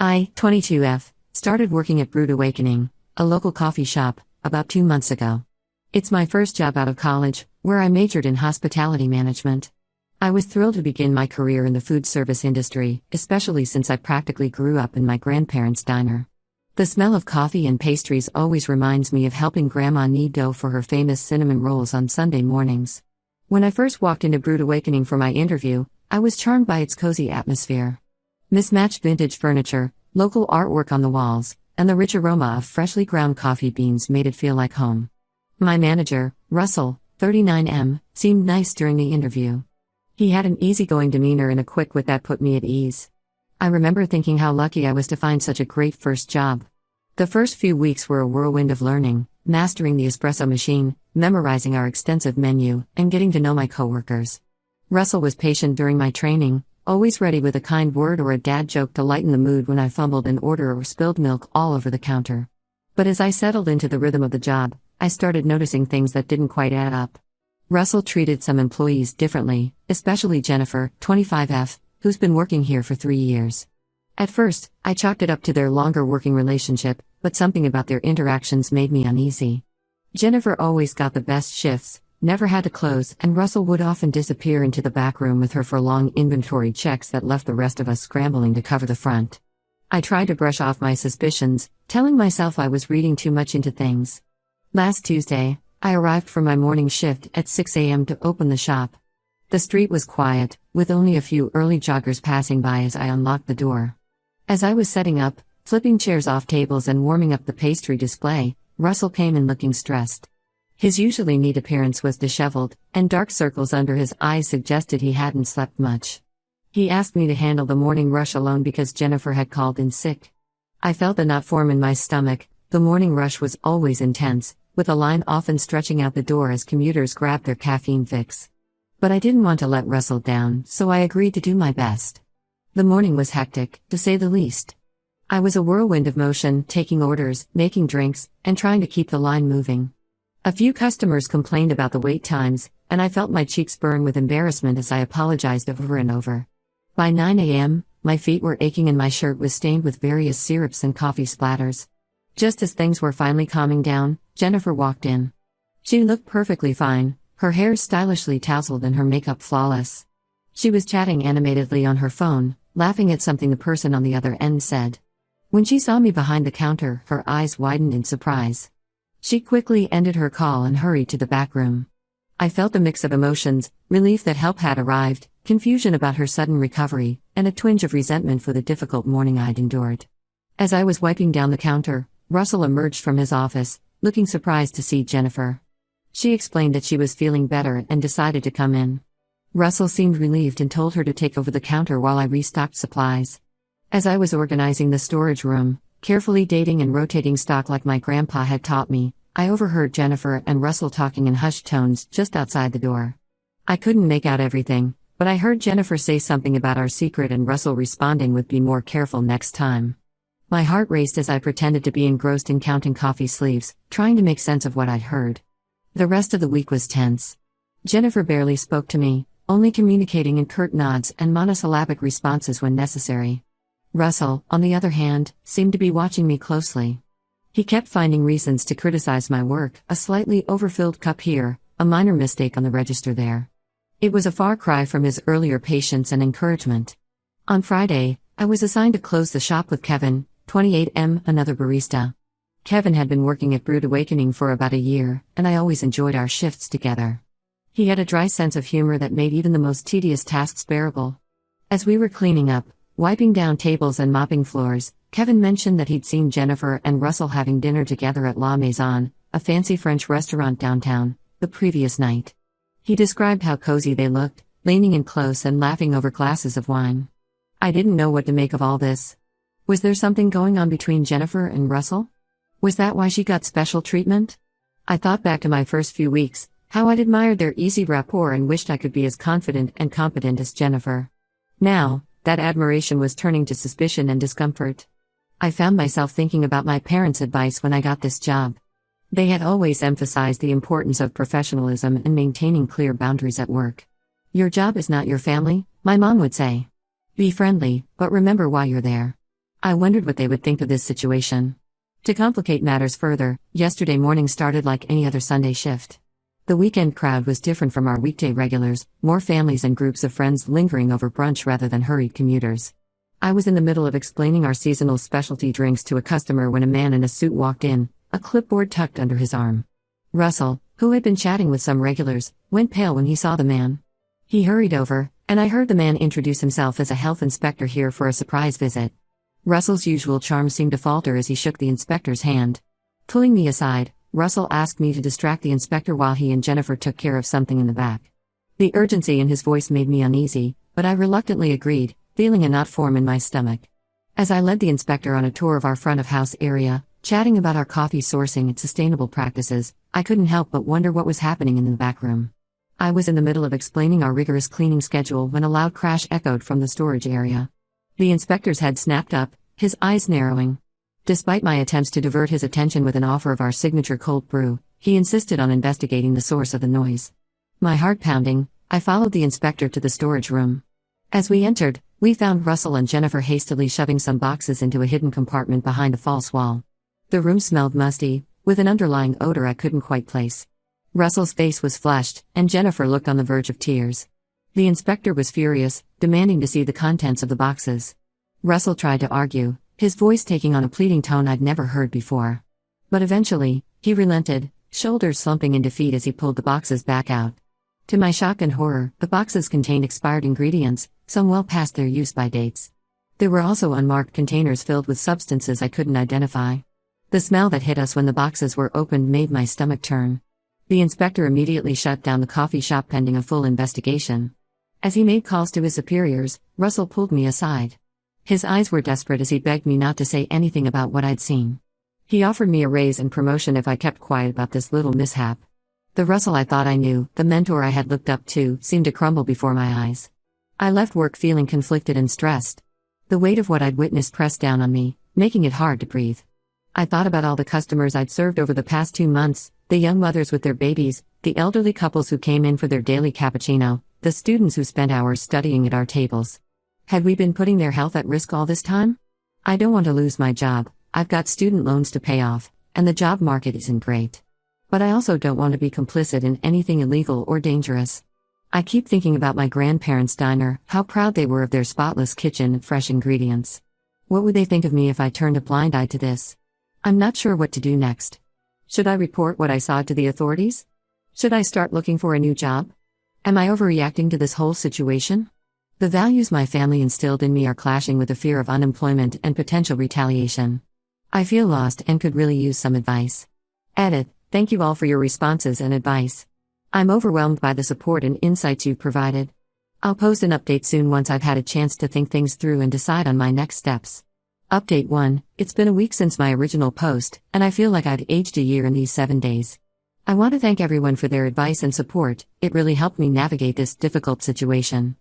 I, 22F, started working at Brewed Awakening, a local coffee shop, about 2 months ago. It's my first job out of college, where I majored in hospitality management. I was thrilled to begin my career in the food service industry, especially since I practically grew up in my grandparents' diner. The smell of coffee and pastries always reminds me of helping Grandma knead dough for her famous cinnamon rolls on Sunday mornings. When I first walked into Brewed Awakening for my interview, I was charmed by its cozy atmosphere. Mismatched vintage furniture, local artwork on the walls, and the rich aroma of freshly ground coffee beans made it feel like home. My manager, Russell, 39M, seemed nice during the interview. He had an easygoing demeanor and a quick wit that put me at ease. I remember thinking how lucky I was to find such a great first job. The first few weeks were a whirlwind of learning, mastering the espresso machine, memorizing our extensive menu, and getting to know my coworkers. Russell was patient during my training, always ready with a kind word or a dad joke to lighten the mood when I fumbled an order or spilled milk all over the counter. But as I settled into the rhythm of the job, I started noticing things that didn't quite add up. Russell treated some employees differently, especially Jennifer, 25F, who's been working here for 3 years. At first, I chalked it up to their longer working relationship, but something about their interactions made me uneasy. Jennifer always got the best shifts, never had to close, and Russell would often disappear into the back room with her for long inventory checks that left the rest of us scrambling to cover the front. I tried to brush off my suspicions, telling myself I was reading too much into things. Last Tuesday, I arrived for my morning shift at 6 a.m. to open the shop. The street was quiet, with only a few early joggers passing by as I unlocked the door. As I was setting up, flipping chairs off tables and warming up the pastry display, Russell came in looking stressed. His usually neat appearance was disheveled, and dark circles under his eyes suggested he hadn't slept much. He asked me to handle the morning rush alone because Jennifer had called in sick. I felt a knot form in my stomach. The morning rush was always intense, with a line often stretching out the door as commuters grabbed their caffeine fix. But I didn't want to let Russell down, so I agreed to do my best. The morning was hectic, to say the least. I was a whirlwind of motion, taking orders, making drinks, and trying to keep the line moving. A few customers complained about the wait times, and I felt my cheeks burn with embarrassment as I apologized over and over. By 9 a.m., my feet were aching and my shirt was stained with various syrups and coffee splatters. Just as things were finally calming down, Jennifer walked in. She looked perfectly fine, her hair stylishly tousled and her makeup flawless. She was chatting animatedly on her phone, laughing at something the person on the other end said. When she saw me behind the counter, her eyes widened in surprise. She quickly ended her call and hurried to the back room. I felt a mix of emotions, relief that help had arrived, confusion about her sudden recovery, and a twinge of resentment for the difficult morning I'd endured. As I was wiping down the counter, Russell emerged from his office, looking surprised to see Jennifer. She explained that she was feeling better and decided to come in. Russell seemed relieved and told her to take over the counter while I restocked supplies. As I was organizing the storage room, carefully dating and rotating stock like my grandpa had taught me, I overheard Jennifer and Russell talking in hushed tones just outside the door. I couldn't make out everything, but I heard Jennifer say something about our secret and Russell responding with "be more careful next time." My heart raced as I pretended to be engrossed in counting coffee sleeves, trying to make sense of what I'd heard. The rest of the week was tense. Jennifer barely spoke to me, only communicating in curt nods and monosyllabic responses when necessary. Russell, on the other hand, seemed to be watching me closely. He kept finding reasons to criticize my work, a slightly overfilled cup here, a minor mistake on the register there. It was a far cry from his earlier patience and encouragement. On Friday, I was assigned to close the shop with Kevin, 28M, another barista. Kevin had been working at Brewed Awakening for about a year, and I always enjoyed our shifts together. He had a dry sense of humor that made even the most tedious tasks bearable. As we were cleaning up, wiping down tables and mopping floors, Kevin mentioned that he'd seen Jennifer and Russell having dinner together at La Maison, a fancy French restaurant downtown, the previous night. He described how cozy they looked, leaning in close and laughing over glasses of wine. I didn't know what to make of all this. Was there something going on between Jennifer and Russell? Was that why she got special treatment? I thought back to my first few weeks, how I'd admired their easy rapport and wished I could be as confident and competent as Jennifer. Now, that admiration was turning to suspicion and discomfort. I found myself thinking about my parents' advice when I got this job. They had always emphasized the importance of professionalism and maintaining clear boundaries at work. "Your job is not your family," my mom would say. "Be friendly, but remember why you're there." I wondered what they would think of this situation. To complicate matters further, yesterday morning started like any other Sunday shift. The weekend crowd was different from our weekday regulars, more families and groups of friends lingering over brunch rather than hurried commuters. I was in the middle of explaining our seasonal specialty drinks to a customer when a man in a suit walked in, a clipboard tucked under his arm. Russell, who had been chatting with some regulars, went pale when he saw the man. He hurried over, and I heard the man introduce himself as a health inspector here for a surprise visit. Russell's usual charm seemed to falter as he shook the inspector's hand. Pulling me aside, Russell asked me to distract the inspector while he and Jennifer took care of something in the back. The urgency in his voice made me uneasy, but I reluctantly agreed, feeling a knot form in my stomach. As I led the inspector on a tour of our front-of-house area, chatting about our coffee sourcing and sustainable practices, I couldn't help but wonder what was happening in the back room. I was in the middle of explaining our rigorous cleaning schedule when a loud crash echoed from the storage area. The inspector's head snapped up, his eyes narrowing. Despite my attempts to divert his attention with an offer of our signature cold brew, he insisted on investigating the source of the noise. My heart pounding, I followed the inspector to the storage room. As we entered, we found Russell and Jennifer hastily shoving some boxes into a hidden compartment behind a false wall. The room smelled musty, with an underlying odor I couldn't quite place. Russell's face was flushed, and Jennifer looked on the verge of tears. The inspector was furious, demanding to see the contents of the boxes. Russell tried to argue, his voice taking on a pleading tone I'd never heard before. But eventually, he relented, shoulders slumping in defeat as he pulled the boxes back out. To my shock and horror, the boxes contained expired ingredients, some well past their use-by dates. There were also unmarked containers filled with substances I couldn't identify. The smell that hit us when the boxes were opened made my stomach turn. The inspector immediately shut down the coffee shop pending a full investigation. As he made calls to his superiors, Russell pulled me aside. His eyes were desperate as he begged me not to say anything about what I'd seen. He offered me a raise and promotion if I kept quiet about this little mishap. The Russell I thought I knew, the mentor I had looked up to, seemed to crumble before my eyes. I left work feeling conflicted and stressed. The weight of what I'd witnessed pressed down on me, making it hard to breathe. I thought about all the customers I'd served over the past 2 months, the young mothers with their babies, the elderly couples who came in for their daily cappuccino, the students who spent hours studying at our tables. Had we been putting their health at risk all this time? I don't want to lose my job, I've got student loans to pay off, and the job market isn't great. But I also don't want to be complicit in anything illegal or dangerous. I keep thinking about my grandparents' diner, how proud they were of their spotless kitchen and fresh ingredients. What would they think of me if I turned a blind eye to this? I'm not sure what to do next. Should I report what I saw to the authorities? Should I start looking for a new job? Am I overreacting to this whole situation? The values my family instilled in me are clashing with the fear of unemployment and potential retaliation. I feel lost and could really use some advice. Edit. Thank you all for your responses and advice. I'm overwhelmed by the support and insights you've provided. I'll post an update soon once I've had a chance to think things through and decide on my next steps. Update 1. It's been a week since my original post, and I feel like I'd aged a year in these 7 days. I want to thank everyone for their advice and support, it really helped me navigate this difficult situation.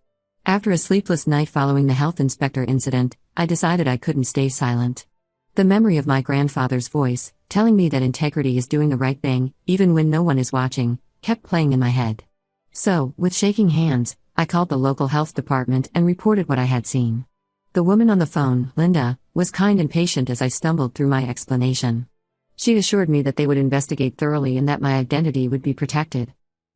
After a sleepless night following the health inspector incident, I decided I couldn't stay silent. The memory of my grandfather's voice, telling me that integrity is doing the right thing, even when no one is watching, kept playing in my head. So, with shaking hands, I called the local health department and reported what I had seen. The woman on the phone, Linda, was kind and patient as I stumbled through my explanation. She assured me that they would investigate thoroughly and that my identity would be protected.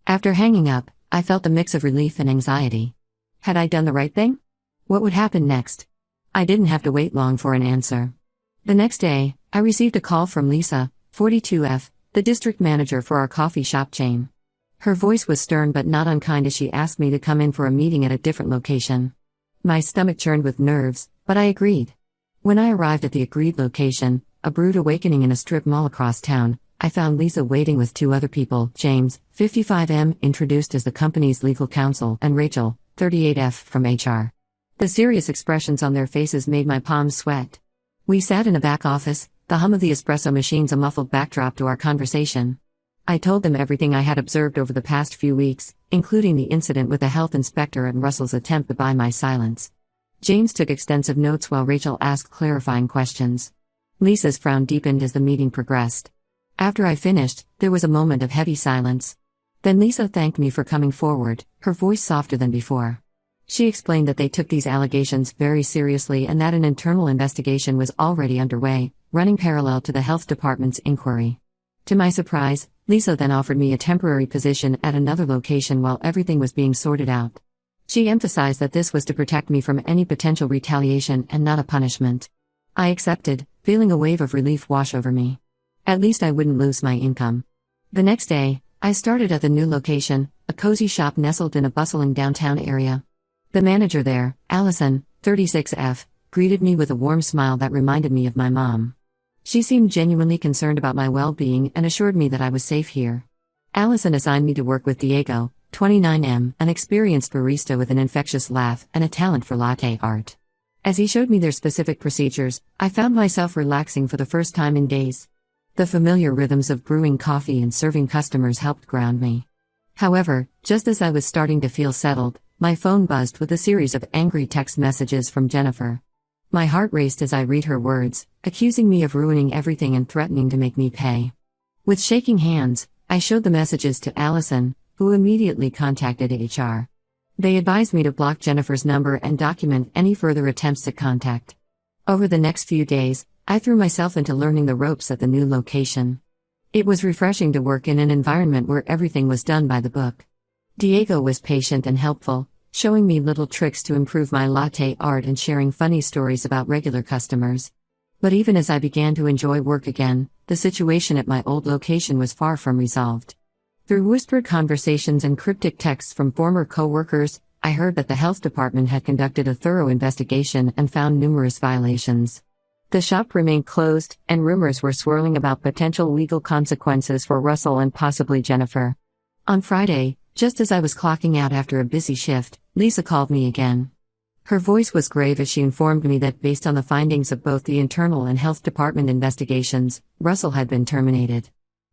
After hanging up, I felt a mix of relief and anxiety. Had I done the right thing? What would happen next? I didn't have to wait long for an answer. The next day, I received a call from Lisa, 42F, the district manager for our coffee shop chain. Her voice was stern but not unkind as she asked me to come in for a meeting at a different location. My stomach churned with nerves, but I agreed. When I arrived at the agreed location, a Brood Awakening in a strip mall across town, I found Lisa waiting with 2 other people, James, 55M, introduced as the company's legal counsel, and Rachel, 38F, from HR. The serious expressions on their faces made my palms sweat. We sat in a back office, the hum of the espresso machines a muffled backdrop to our conversation. I told them everything I had observed over the past few weeks, including the incident with the health inspector and Russell's attempt to buy my silence. James took extensive notes while Rachel asked clarifying questions. Lisa's frown deepened as the meeting progressed. After I finished, there was a moment of heavy silence. Then Lisa thanked me for coming forward, her voice softer than before. She explained that they took these allegations very seriously and that an internal investigation was already underway, running parallel to the health department's inquiry. To my surprise, Lisa then offered me a temporary position at another location while everything was being sorted out. She emphasized that this was to protect me from any potential retaliation and not a punishment. I accepted, feeling a wave of relief wash over me. At least I wouldn't lose my income. The next day, I started at the new location, a cozy shop nestled in a bustling downtown area. The manager there, Allison, 36F, greeted me with a warm smile that reminded me of my mom. She seemed genuinely concerned about my well-being and assured me that I was safe here. Allison assigned me to work with Diego, 29M, an experienced barista with an infectious laugh and a talent for latte art. As he showed me their specific procedures, I found myself relaxing for the first time in days. The familiar rhythms of brewing coffee and serving customers helped ground me. However, just as I was starting to feel settled, my phone buzzed with a series of angry text messages from Jennifer. My heart raced as I read her words, accusing me of ruining everything and threatening to make me pay. With shaking hands, I showed the messages to Allison, who immediately contacted HR. They advised me to block Jennifer's number and document any further attempts at contact. Over the next few days, I threw myself into learning the ropes at the new location. It was refreshing to work in an environment where everything was done by the book. Diego was patient and helpful, showing me little tricks to improve my latte art and sharing funny stories about regular customers. But even as I began to enjoy work again, the situation at my old location was far from resolved. Through whispered conversations and cryptic texts from former co-workers, I heard that the health department had conducted a thorough investigation and found numerous violations. The shop remained closed, and rumors were swirling about potential legal consequences for Russell and possibly Jennifer. On Friday, just as I was clocking out after a busy shift, Lisa called me again. Her voice was grave as she informed me that based on the findings of both the internal and health department investigations, Russell had been terminated.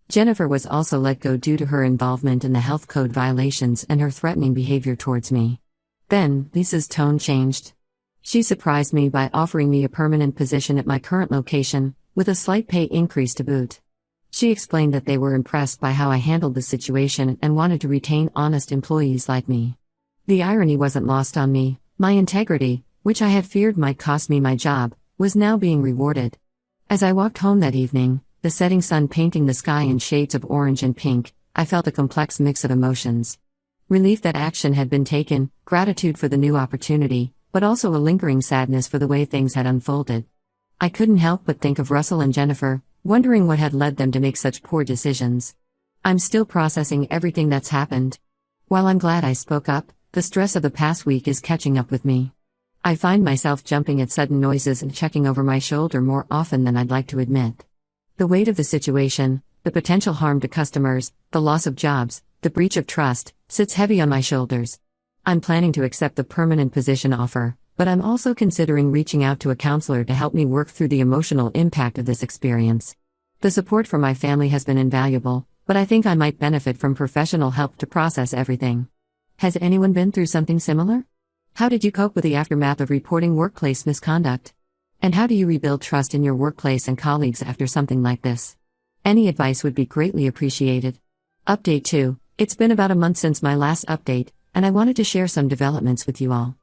Jennifer was also let go due to her involvement in the health code violations and her threatening behavior towards me. Then, Lisa's tone changed. She surprised me by offering me a permanent position at my current location, with a slight pay increase to boot. She explained that they were impressed by how I handled the situation and wanted to retain honest employees like me. The irony wasn't lost on me. My integrity, which I had feared might cost me my job, was now being rewarded. As I walked home that evening, the setting sun painting the sky in shades of orange and pink, I felt a complex mix of emotions. Relief that action had been taken, gratitude for the new opportunity, but also a lingering sadness for the way things had unfolded. I couldn't help but think of Russell and Jennifer, wondering what had led them to make such poor decisions. I'm still processing everything that's happened. While I'm glad I spoke up, the stress of the past week is catching up with me. I find myself jumping at sudden noises and checking over my shoulder more often than I'd like to admit. The weight of the situation, the potential harm to customers, the loss of jobs, the breach of trust, sits heavy on my shoulders. I'm planning to accept the permanent position offer, but I'm also considering reaching out to a counselor to help me work through the emotional impact of this experience. The support from my family has been invaluable, but I think I might benefit from professional help to process everything. Has anyone been through something similar? How did you cope with the aftermath of reporting workplace misconduct? And how do you rebuild trust in your workplace and colleagues after something like this? Any advice would be greatly appreciated. Update 2. It's been about a month since my last update, and I wanted to share some developments with you all.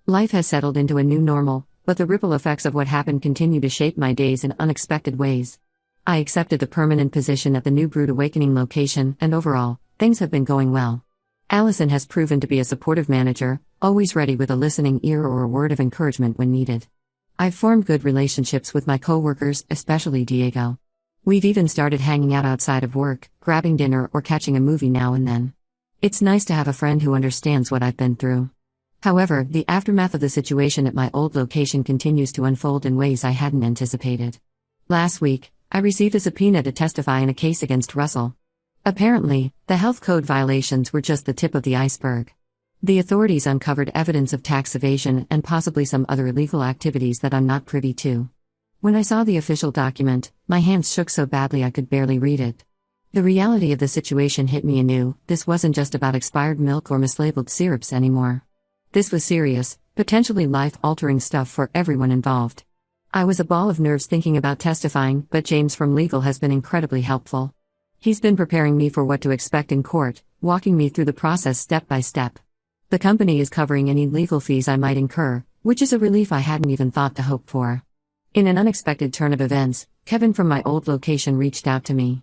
Life has settled into a new normal, but the ripple effects of what happened continue to shape my days in unexpected ways. I accepted the permanent position at the new Brood Awakening location, and overall, things have been going well. Allison has proven to be a supportive manager, always ready with a listening ear or a word of encouragement when needed. I've formed good relationships with my co-workers, especially Diego. We've even started hanging out outside of work, grabbing dinner or catching a movie now and then. It's nice to have a friend who understands what I've been through. However, the aftermath of the situation at my old location continues to unfold in ways I hadn't anticipated. Last week, I received a subpoena to testify in a case against Russell. Apparently, the health code violations were just the tip of the iceberg. The authorities uncovered evidence of tax evasion and possibly some other illegal activities that I'm not privy to. When I saw the official document, my hands shook so badly I could barely read it. The reality of the situation hit me anew. This wasn't just about expired milk or mislabeled syrups anymore. This was serious, potentially life-altering stuff for everyone involved. I was a ball of nerves thinking about testifying, but James from legal has been incredibly helpful. He's been preparing me for what to expect in court, walking me through the process step by step. The company is covering any legal fees I might incur, which is a relief I hadn't even thought to hope for. In an unexpected turn of events, Kevin from my old location reached out to me.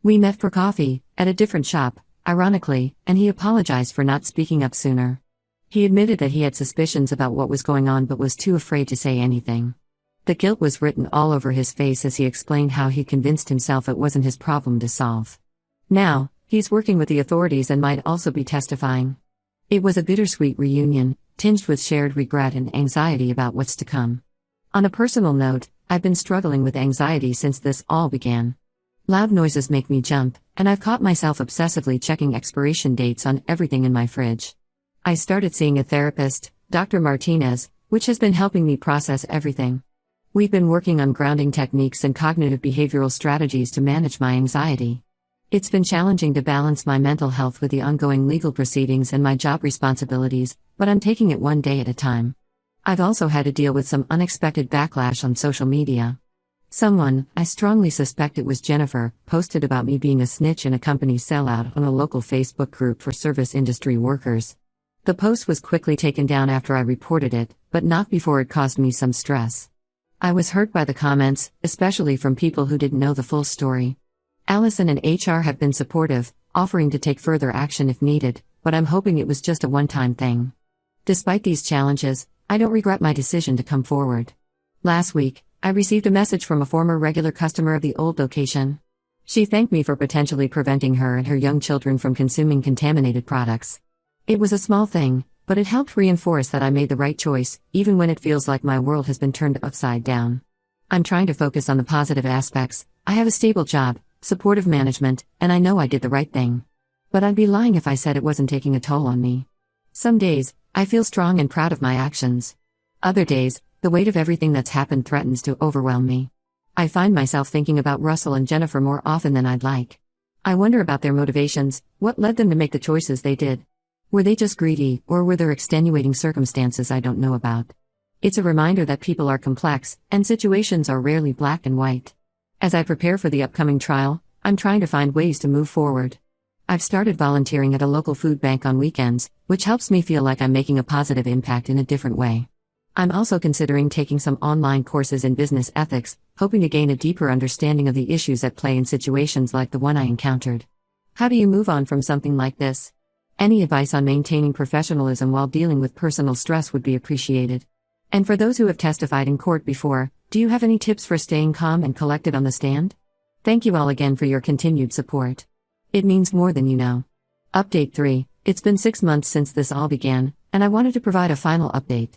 We met for coffee, at a different shop, ironically, and he apologized for not speaking up sooner. He admitted that he had suspicions about what was going on but was too afraid to say anything. The guilt was written all over his face as he explained how he convinced himself it wasn't his problem to solve. Now, he's working with the authorities and might also be testifying. It was a bittersweet reunion, tinged with shared regret and anxiety about what's to come. On a personal note, I've been struggling with anxiety since this all began. Loud noises make me jump, and I've caught myself obsessively checking expiration dates on everything in my fridge. I started seeing a therapist, Dr. Martinez, which has been helping me process everything. We've been working on grounding techniques and cognitive behavioral strategies to manage my anxiety. It's been challenging to balance my mental health with the ongoing legal proceedings and my job responsibilities, but I'm taking it one day at a time. I've also had to deal with some unexpected backlash on social media. Someone, I strongly suspect it was Jennifer, posted about me being a snitch in a company sellout on a local Facebook group for service industry workers. The post was quickly taken down after I reported it, but not before it caused me some stress. I was hurt by the comments, especially from people who didn't know the full story. Allison and HR have been supportive, offering to take further action if needed, but I'm hoping it was just a one-time thing. Despite these challenges, I don't regret my decision to come forward. Last week, I received a message from a former regular customer of the old location. She thanked me for potentially preventing her and her young children from consuming contaminated products. It was a small thing, but it helped reinforce that I made the right choice, even when it feels like my world has been turned upside down. I'm trying to focus on the positive aspects. I have a stable job, supportive management, and I know I did the right thing. But I'd be lying if I said it wasn't taking a toll on me. Some days, I feel strong and proud of my actions. Other days, the weight of everything that's happened threatens to overwhelm me. I find myself thinking about Russell and Jennifer more often than I'd like. I wonder about their motivations, what led them to make the choices they did. Were they just greedy, or were there extenuating circumstances I don't know about? It's a reminder that people are complex, and situations are rarely black and white. As I prepare for the upcoming trial, I'm trying to find ways to move forward. I've started volunteering at a local food bank on weekends, which helps me feel like I'm making a positive impact in a different way. I'm also considering taking some online courses in business ethics, hoping to gain a deeper understanding of the issues at play in situations like the one I encountered. How do you move on from something like this? Any advice on maintaining professionalism while dealing with personal stress would be appreciated. And for those who have testified in court before, do you have any tips for staying calm and collected on the stand? Thank you all again for your continued support. It means more than you know. Update 3. It's been 6 months since this all began, and I wanted to provide a final update.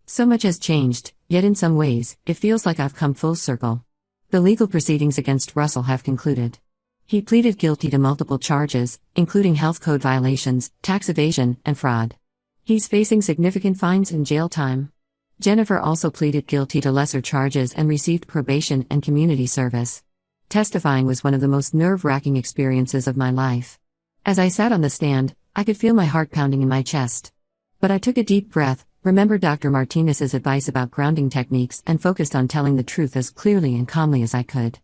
So much has changed, yet in some ways, it feels like I've come full circle. The legal proceedings against Russell have concluded. He pleaded guilty to multiple charges, including health code violations, tax evasion, and fraud. He's facing significant fines and jail time. Jennifer also pleaded guilty to lesser charges and received probation and community service. Testifying was one of the most nerve-wracking experiences of my life. As I sat on the stand, I could feel my heart pounding in my chest. But I took a deep breath, remembered Dr. Martinez's advice about grounding techniques, and focused on telling the truth as clearly and calmly as I could.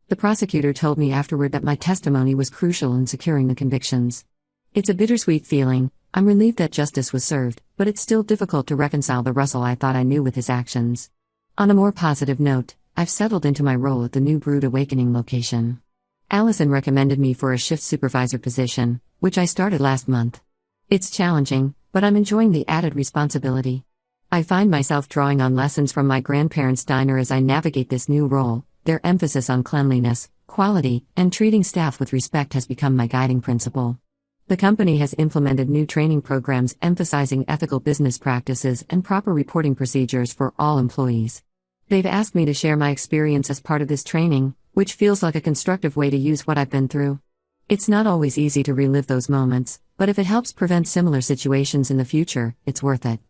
The prosecutor told me afterward that my testimony was crucial in securing the convictions. It's a bittersweet feeling. I'm relieved that justice was served, but it's still difficult to reconcile the Russell I thought I knew with his actions. On a more positive note, I've settled into my role at the new Brood Awakening location. Allison recommended me for a shift supervisor position, which I started last month. It's challenging, but I'm enjoying the added responsibility. I find myself drawing on lessons from my grandparents' diner as I navigate this new role. Their emphasis on cleanliness, quality, and treating staff with respect has become my guiding principle. The company has implemented new training programs emphasizing ethical business practices and proper reporting procedures for all employees. They've asked me to share my experience as part of this training, which feels like a constructive way to use what I've been through. It's not always easy to relive those moments, but if it helps prevent similar situations in the future, it's worth it.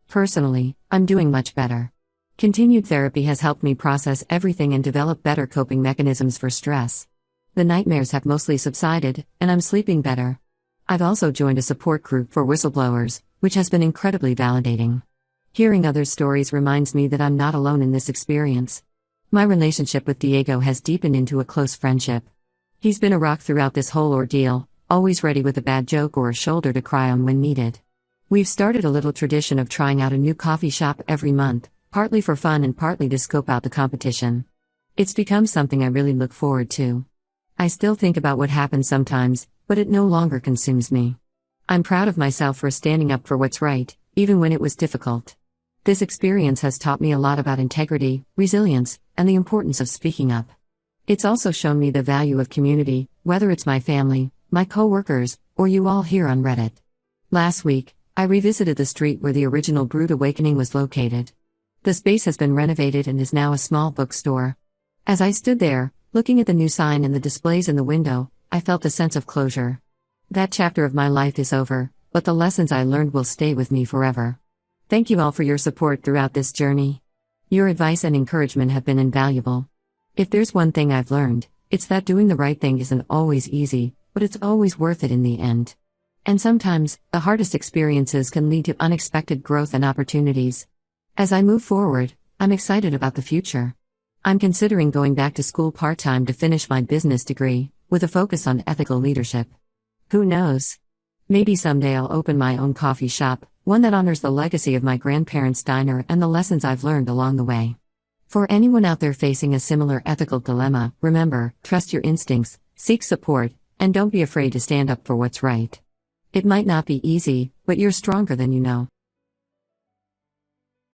Personally, I'm doing much better. Continued therapy has helped me process everything and develop better coping mechanisms for stress. The nightmares have mostly subsided, and I'm sleeping better. I've also joined a support group for whistleblowers, which has been incredibly validating. Hearing others' stories reminds me that I'm not alone in this experience. My relationship with Diego has deepened into a close friendship. He's been a rock throughout this whole ordeal, always ready with a bad joke or a shoulder to cry on when needed. We've started a little tradition of trying out a new coffee shop every month, partly for fun and partly to scope out the competition. It's become something I really look forward to. I still think about what happened sometimes, but it no longer consumes me. I'm proud of myself for standing up for what's right, even when it was difficult. This experience has taught me a lot about integrity, resilience, and the importance of speaking up. It's also shown me the value of community, whether it's my family, my coworkers, or you all here on Reddit. Last week, I revisited the street where the original Brewed Awakening was located. The space has been renovated and is now a small bookstore. As I stood there, looking at the new sign and the displays in the window, I felt a sense of closure. That chapter of my life is over, but the lessons I learned will stay with me forever. Thank you all for your support throughout this journey. Your advice and encouragement have been invaluable. If there's one thing I've learned, it's that doing the right thing isn't always easy, but it's always worth it in the end. And sometimes, the hardest experiences can lead to unexpected growth and opportunities. As I move forward, I'm excited about the future. I'm considering going back to school part-time to finish my business degree, with a focus on ethical leadership. Who knows? Maybe someday I'll open my own coffee shop, one that honors the legacy of my grandparents' diner and the lessons I've learned along the way. For anyone out there facing a similar ethical dilemma, remember, trust your instincts, seek support, and don't be afraid to stand up for what's right. It might not be easy, but you're stronger than you know.